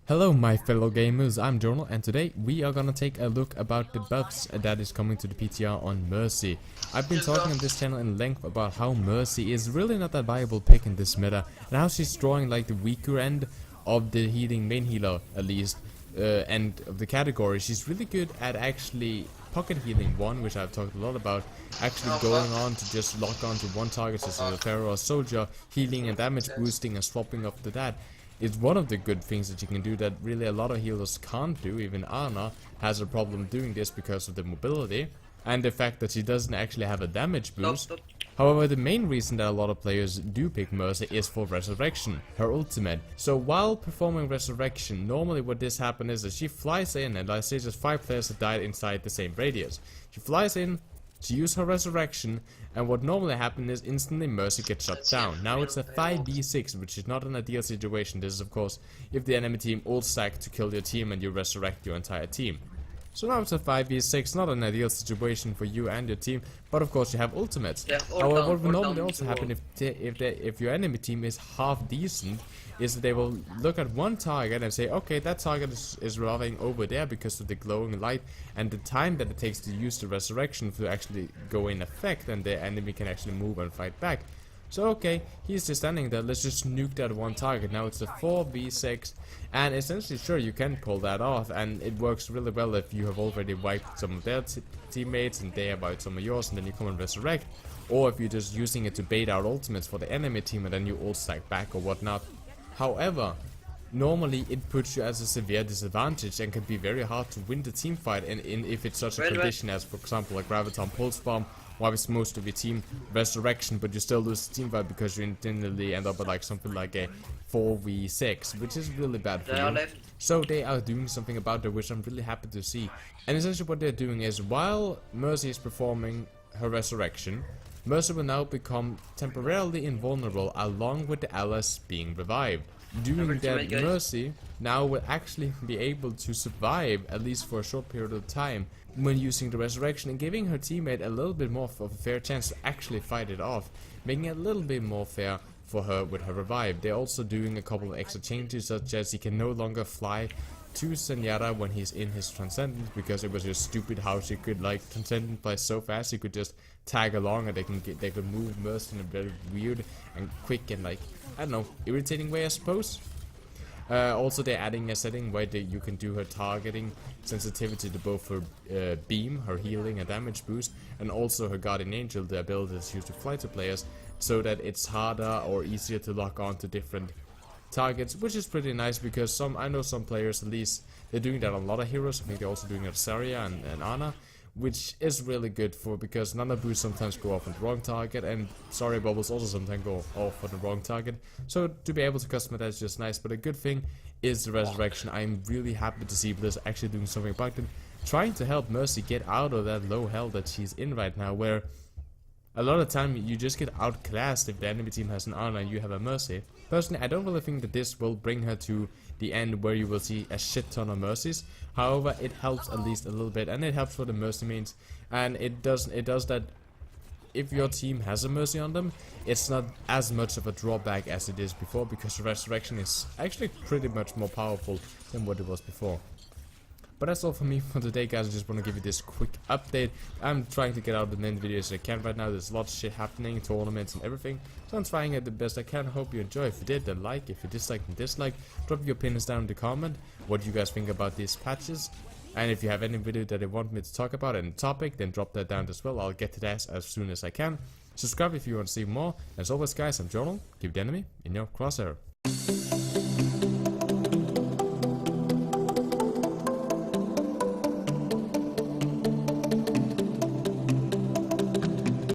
Hello my fellow gamers, I'm Jonal and today we are gonna take a look about the buffs that is coming to the PTR on Mercy. I've been talking on this channel in length about how Mercy is really not that viable pick in this meta and how she's drawing like the weaker end of the healing main healer at least end of the category. She's really good at actually pocket healing one, which I've talked a lot about, actually going on to just lock onto one target such as a Pharaoh or Soldier, healing and damage boosting and swapping up to that. It's one of the good things that you can do that really a lot of healers can't do. Even Ana has a problem doing this because of the mobility and the fact that she doesn't actually have a damage boost. However, the main reason that a lot of players do pick Mercy is for Resurrection, her ultimate. So while performing Resurrection, normally what this happens is that she flies in, and let's say just 5 players have died inside the same radius. She flies in, she uses her Resurrection, and what normally happens is instantly Mercy gets shut down. Now it's a 5v6, which is not an ideal situation. This is of course if the enemy team ult stack to kill your team and you resurrect your entire team. So now it's a 5v6, not an ideal situation for you and your team, but of course you have ultimates. Yeah, however, what will normally also happen if your enemy team is half decent is that they will look at one target and say, okay, that target is reviving over there because of the glowing light and the time that it takes to use the resurrection to actually go in effect, and the enemy can actually move and fight back. So okay, he's just standing there, let's just nuke that one target. Now it's a 4v6, and essentially sure you can pull that off, and it works really well if you have already wiped some of their teammates and they have wiped some of yours, and then you come and resurrect, or if you're just using it to bait out ultimates for the enemy team and then you ult stack back or whatnot. However, normally it puts you at a severe disadvantage and can be very hard to win the team fight, and if it's such a condition as for example a Graviton Pulse Bomb, wipes most of your team resurrection, but you still lose the team fight because you internally end up at like something like a 4v6, which is really bad for you. So they are doing something about it, which I'm really happy to see. And essentially what they're doing is, while Mercy is performing her resurrection, Mercy will now become temporarily invulnerable along with the LS being revived. Doing that, Mercy now will actually be able to survive, at least for a short period of time, when using the resurrection, and giving her teammate a little bit more of a fair chance to actually fight it off, making it a little bit more fair for her with her revive. They're also doing a couple of extra changes, such as he can no longer fly to Zenyatta when he's in his Transcendence, because it was just stupid how she could like Transcendent fly so fast. She could just tag along and they could move Mercy in a very weird and quick and like, I don't know, irritating way I suppose. Also they're adding a setting where you can do her targeting sensitivity to both her beam, her healing and damage boost, and also her Guardian Angel, the ability that's used to fly to players, so that it's harder or easier to lock on to different targets, which is pretty nice because I know some players, at least they're doing that on a lot of heroes. I think they're also doing it on Zarya and Ana, which is really good because Nana boosts sometimes go off on the wrong target, and Zarya bubbles also sometimes go off on the wrong target. So to be able to customize that is just nice. But a good thing is the resurrection. I'm really happy to see Blizz actually doing something about it, trying to help Mercy get out of that low hell that she's in right now, where a lot of time you just get outclassed if the enemy team has an Ana and you have a Mercy. Personally, I don't really think that this will bring her to the end where you will see a shit ton of Mercies. However, it helps at least a little bit, and it helps for the Mercy mains, and it does that if your team has a Mercy on them, it's not as much of a drawback as it is before, because Resurrection is actually pretty much more powerful than what it was before. But that's all for me for today, guys. I just want to give you this quick update. I'm trying to get out the main videos as I can right now. There's lots of shit happening, tournaments and everything. So I'm trying it the best I can. Hope you enjoy. If you did, then like. If you disliked, then dislike. Drop your opinions down in the comment. What you guys think about these patches. And if you have any video that you want me to talk about and topic, then drop that down as well. I'll get to that as soon as I can. Subscribe if you want to see more. As always, guys, I'm Jonal. Keep the enemy in your crosshair.